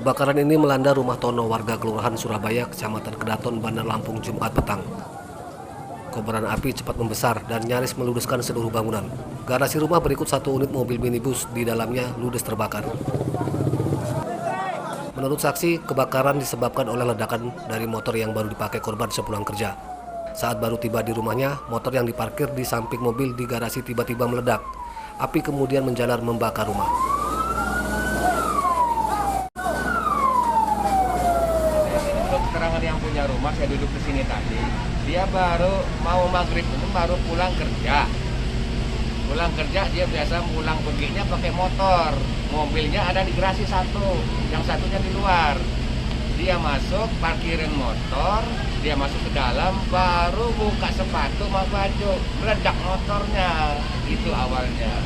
Kebakaran ini melanda rumah Tono, warga Kelurahan Surabaya, Kecamatan Kedaton, Bandar Lampung, Jumat petang. Kobaran api cepat membesar dan nyaris meludeskan seluruh bangunan. Garasi rumah berikut satu unit mobil minibus di dalamnya ludes terbakar. Menurut saksi, kebakaran disebabkan oleh ledakan dari motor yang baru dipakai korban sepulang kerja. Saat baru tiba di rumahnya, motor yang diparkir di samping mobil di garasi tiba-tiba meledak. Api kemudian menjalar membakar rumah. Keterangan yang punya rumah, saya duduk di sini tadi. Dia baru mau maghrib ini baru pulang kerja. Pulang kerja dia biasa pulang perginya pakai motor. Mobilnya ada di garasi satu, yang satunya di luar. Dia masuk, parkirin motor, dia masuk ke dalam, baru buka sepatu sama baju, meledak motornya. Itu awalnya.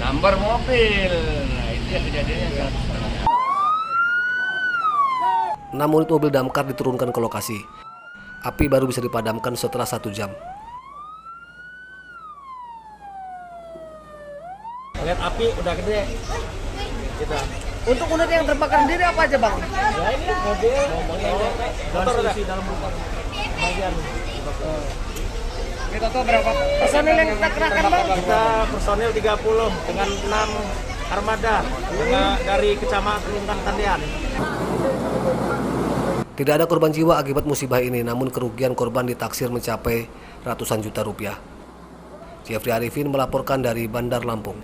Number mobil. Nah, itu yang kejadiannya sangat serem. 6 unit mobil damkar diturunkan ke lokasi. Api baru bisa dipadamkan setelah 1 jam. Lihat api udah gede. Kita. Untuk unit yang terbakar sendiri apa aja, Bang? Ya ini mobil, motor udah dalam bagian. Ini total berapa personil yang kita kerahkan, Bang? Kita personil 30 dengan 6 armada dari Kecamatan Tandian. Tidak ada korban jiwa akibat musibah ini, namun kerugian korban ditaksir mencapai ratusan juta rupiah. Jeffrey Arifin melaporkan dari Bandar Lampung.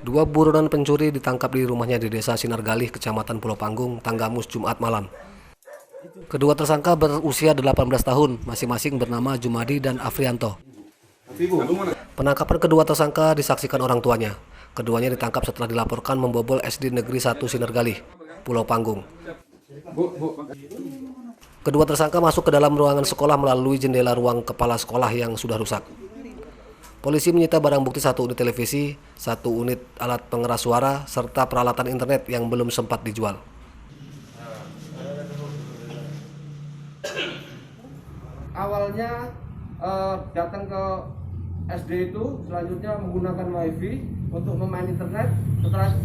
Dua buronan pencuri ditangkap di rumahnya di Desa Sinargalih, Kecamatan Pulau Panggung, Tanggamus, Jumat malam. Kedua tersangka berusia 18 tahun, masing-masing bernama Jumadi dan Afrianto. Penangkapan kedua tersangka disaksikan orang tuanya. Keduanya ditangkap setelah dilaporkan membobol SD Negeri 1 Sinargalih, Pulau Panggung. Kedua tersangka masuk ke dalam ruangan sekolah melalui jendela ruang kepala sekolah yang sudah rusak. Polisi menyita barang bukti 1 unit televisi, 1 unit alat pengeras suara, serta peralatan internet yang belum sempat dijual. Awalnya datang ke SD itu, selanjutnya menggunakan wifi untuk memain internet. Setelah itu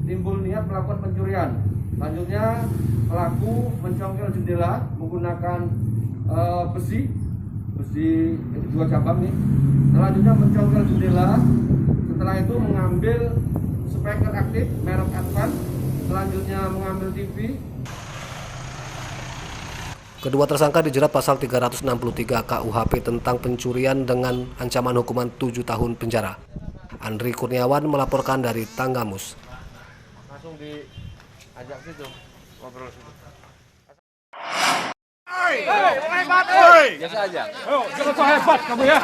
timbul niat melakukan pencurian. Selanjutnya pelaku mencongkel jendela menggunakan besi itu 2 cabang nih. Selanjutnya mencongkel jendela. Setelah itu mengambil speaker aktif merek Advance. Selanjutnya mengambil TV. Kedua tersangka dijerat pasal 363 KUHP tentang pencurian dengan ancaman hukuman 7 tahun penjara. Andri Kurniawan melaporkan dari Tanggamus. Langsung diajak situ, ngobrol situ. Biasa aja. Jangan so hebat kamu ya.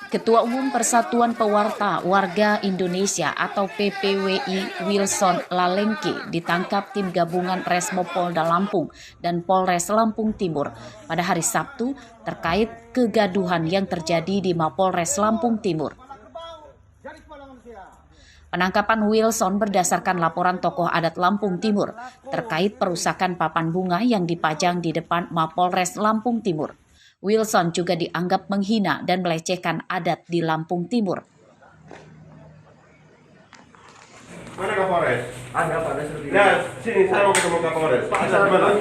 Ketua Umum Persatuan Pewarta Warga Indonesia atau PPWI Wilson Lalengke ditangkap tim gabungan Resmo Polda Lampung dan Polres Lampung Timur pada hari Sabtu terkait kegaduhan yang terjadi di Mapolres Lampung Timur. Penangkapan Wilson berdasarkan laporan tokoh adat Lampung Timur terkait perusakan papan bunga yang dipajang di depan Mapolres Lampung Timur. Wilson juga dianggap menghina dan melecehkan adat di Lampung Timur. Mana Kapolres? Ada pada sendiri. Nah, sini saya mau ketemu Kapolres. Pak Asad mana?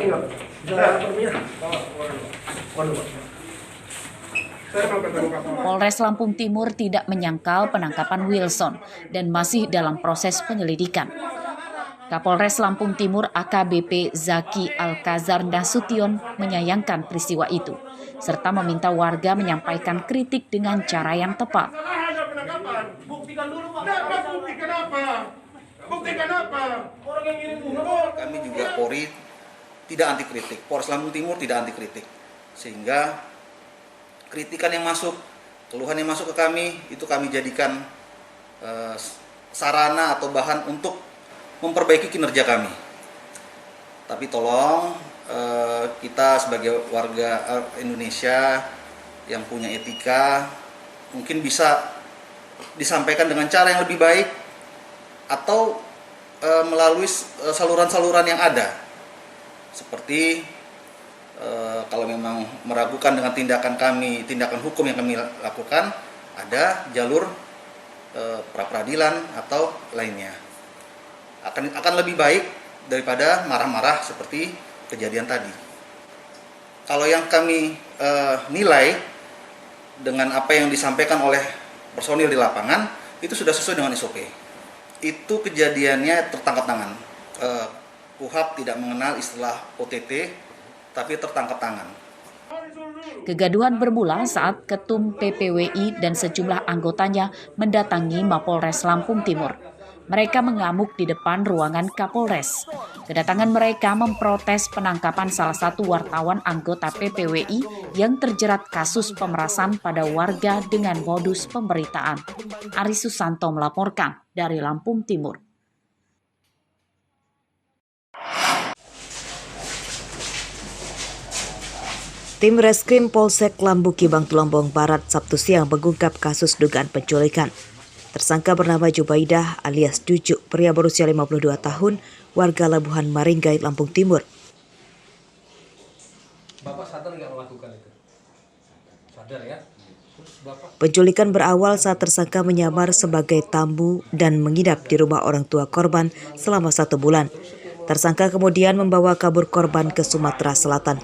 Saya mau ketemu Kapolres. Polres Lampung Timur tidak menyangkal penangkapan Wilson dan masih dalam proses penyelidikan. Kapolres Lampung Timur AKBP Zaki Alkazar Nasution menyayangkan peristiwa itu, serta meminta warga menyampaikan kritik dengan cara yang tepat. Buktikan dulu, Pak. Buktikan apa? Buktikan apa? Orang yang ngirim bunga. Kami juga Polri tidak anti kritik, Polres Lampung Timur tidak anti kritik, sehingga kritikan yang masuk, keluhan yang masuk ke kami itu kami jadikan sarana atau bahan untuk memperbaiki kinerja kami. Tapi tolong kita sebagai warga Indonesia yang punya etika mungkin bisa disampaikan dengan cara yang lebih baik, atau melalui saluran-saluran yang ada, seperti kalau memang meragukan dengan tindakan hukum yang kami lakukan, ada jalur pra-peradilan atau lainnya. Akan lebih baik daripada marah-marah seperti kejadian tadi. Kalau yang kami nilai dengan apa yang disampaikan oleh personil di lapangan, itu sudah sesuai dengan SOP. Itu kejadiannya tertangkap tangan. KUHP tidak mengenal istilah OTT, tapi tertangkap tangan. Kegaduhan bermula saat Ketum PPWI dan sejumlah anggotanya mendatangi Mapolres Lampung Timur. Mereka mengamuk di depan ruangan Kapolres. Kedatangan mereka memprotes penangkapan salah satu wartawan anggota PPWI yang terjerat kasus pemerasan pada warga dengan modus pemberitaan. Ari Susanto melaporkan dari Lampung Timur. Tim Reskrim Polsek Lambu Kibang Tulangbong Barat Sabtu siang mengungkap kasus dugaan penculikan. Tersangka bernama Jubaidah alias Jujuk, pria berusia 52 tahun, warga Labuhan Maringgai, Lampung Timur. Bapak sadar nggak melakukan itu? Sadar ya? Penculikan berawal saat tersangka menyamar sebagai tamu dan menginap di rumah orang tua korban selama 1 bulan. Tersangka kemudian membawa kabur korban ke Sumatera Selatan.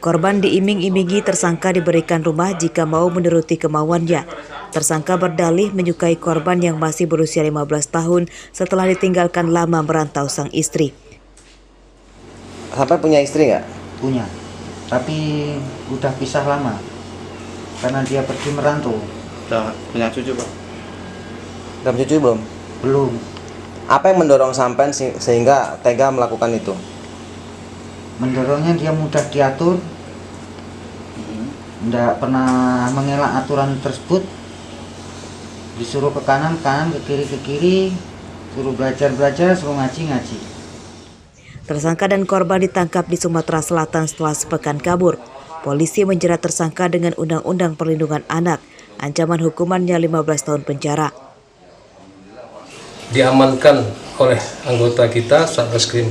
Korban diiming-imingi tersangka diberikan rumah jika mau menuruti kemauannya. Tersangka berdalih menyukai korban yang masih berusia 15 tahun setelah ditinggalkan lama merantau sang istri. Sampai punya istri nggak? Punya, tapi udah pisah lama karena dia pergi merantau. Udah punya cucu, Pak? Udah punya cucu belum? Belum. Apa yang mendorong sampean sehingga tega melakukan itu? Mendorongnya dia mudah diatur, tidak pernah mengelak aturan tersebut, disuruh ke kanan, ke kiri, suruh belajar, suruh ngaji. Tersangka dan korban ditangkap di Sumatera Selatan setelah sepekan kabur. Polisi menjerat tersangka dengan Undang-Undang Perlindungan Anak, ancaman hukumannya 15 tahun penjara. Diamankan oleh anggota kita Satreskrim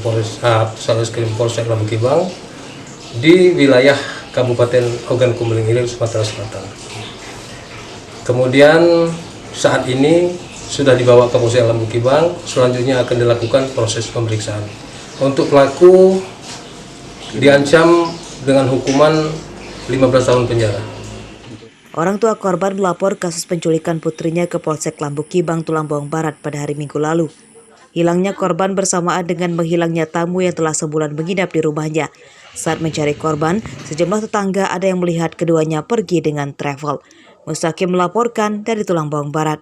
Polsek Lambu Kibang di wilayah Kabupaten Ogan Komering Ilir, Sumatera Selatan. Kemudian saat ini sudah dibawa ke Polsek Lambu Kibang, selanjutnya akan dilakukan proses pemeriksaan. Untuk pelaku diancam dengan hukuman 15 tahun penjara. Orang tua korban melapor kasus penculikan putrinya ke Polsek Lambu Kibang Tulangbong Barat pada hari Minggu lalu. Hilangnya korban bersamaan dengan menghilangnya tamu yang telah sebulan menginap di rumahnya. Saat mencari korban, sejumlah tetangga ada yang melihat keduanya pergi dengan travel. Mustaqim melaporkan dari Tulangbong Barat.